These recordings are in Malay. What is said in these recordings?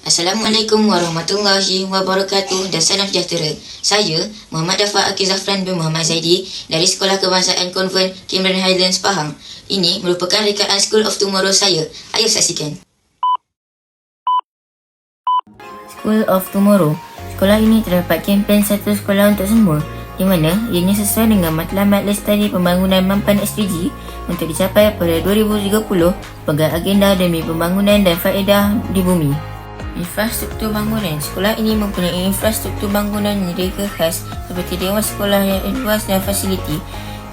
Assalamualaikum warahmatullahi wabarakatuh dan salam sejahtera. Saya Muhammad Dafa Akil Zafran bin Muhammad Zaidi dari Sekolah Kebangsaan Konvent Cameron Highlands, Pahang. Ini merupakan rekaan School of Tomorrow saya. Ayo saksikan. School of Tomorrow. Sekolah ini terdapat kempen Satu Sekolah Untuk Semua, di mana ianya sesuai dengan matlamat Lestari Pembangunan Mampan SDG untuk dicapai pada 2030 sebagai agenda demi pembangunan dan faedah di bumi. Infrastruktur bangunan. Sekolah ini mempunyai infrastruktur bangunan yang direka khas seperti dewan sekolah yang luas dan fasiliti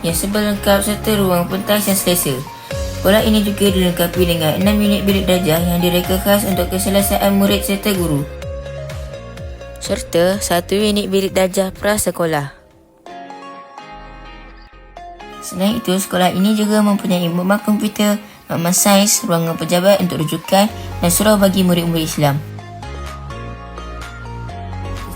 yang serba lengkap serta ruang pentas yang selesa. Sekolah ini juga dilengkapi dengan 6 unit bilik darjah yang direka khas untuk keselesaan murid serta guru, serta 1 unit bilik darjah prasekolah. Selain itu, sekolah ini juga mempunyai makmal komputer, makmal sains, ruangan pejabat untuk rujukan dan surau bagi murid-murid Islam.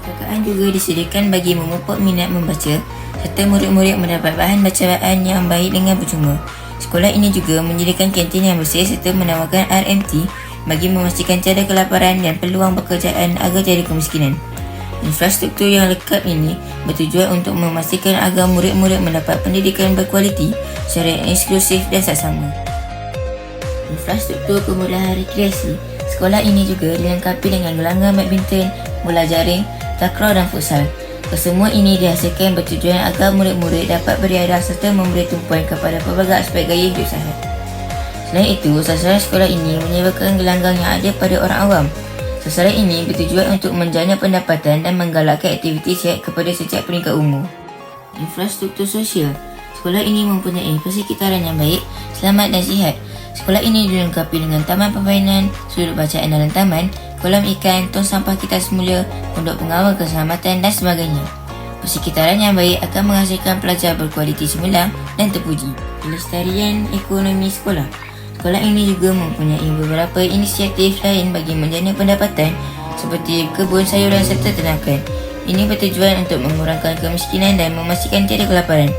Perpustakaan juga disediakan bagi memupuk minat membaca serta murid-murid mendapat bahan bacaan yang baik dengan percuma. Sekolah ini juga menyediakan kantin yang bersih serta menawarkan RMT bagi memastikan tiada kelaparan dan peluang pekerjaan agar tiada kemiskinan. Infrastruktur yang lengkap ini bertujuan untuk memastikan agar murid-murid mendapat pendidikan berkualiti secara eksklusif dan saksama. Infrastruktur kemudahan rekreasi. Sekolah ini juga dilengkapi dengan gelanggang badminton, bola jaring, takraw dan futsal. Kesemua ini dihasilkan bertujuan agar murid-murid dapat beriadah serta memberi tumpuan kepada pelbagai aspek gaya hidup sihat. Selain itu, sasaran sekolah ini menyewakan gelanggang yang ada pada orang awam. Sasaran ini bertujuan untuk menjana pendapatan dan menggalakkan aktiviti sihat kepada setiap peringkat umur. Infrastruktur sosial. Sekolah ini mempunyai persekitaran yang baik, selamat dan sihat. Sekolah ini dilengkapi dengan taman permainan, sudut bacaan dalam taman, kolam ikan, tong sampah kita semula, pondok pengawal keselamatan dan sebagainya. Persekitaran yang baik akan menghasilkan pelajar berkualiti cemerlang dan terpuji. Pelestarian ekonomi sekolah. Sekolah ini juga mempunyai beberapa inisiatif lain bagi menjana pendapatan seperti kebun sayuran serta ternakan. Ini bertujuan untuk mengurangkan kemiskinan dan memastikan tiada kelaparan.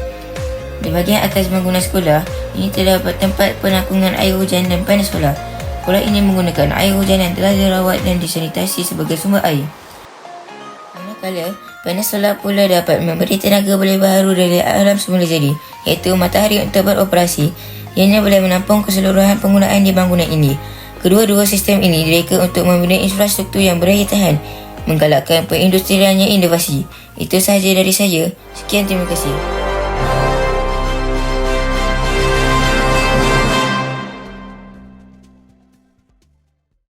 Di bahagian atas bangunan sekolah, ini terdapat tempat penampungan air hujan dan panas solar. Sekolah ini menggunakan air hujan yang telah dirawat dan disanitasi sebagai sumber air. Manakala, panas solar pula dapat memberi tenaga boleh baharu dari alam semula jadi, iaitu matahari untuk beroperasi. Ianya boleh menampung keseluruhan penggunaan di bangunan ini. Kedua-dua sistem ini direka untuk membina infrastruktur yang berdaya tahan, menggalakkan perindustriannya inovasi. Itu sahaja dari saya. Sekian, terima kasih.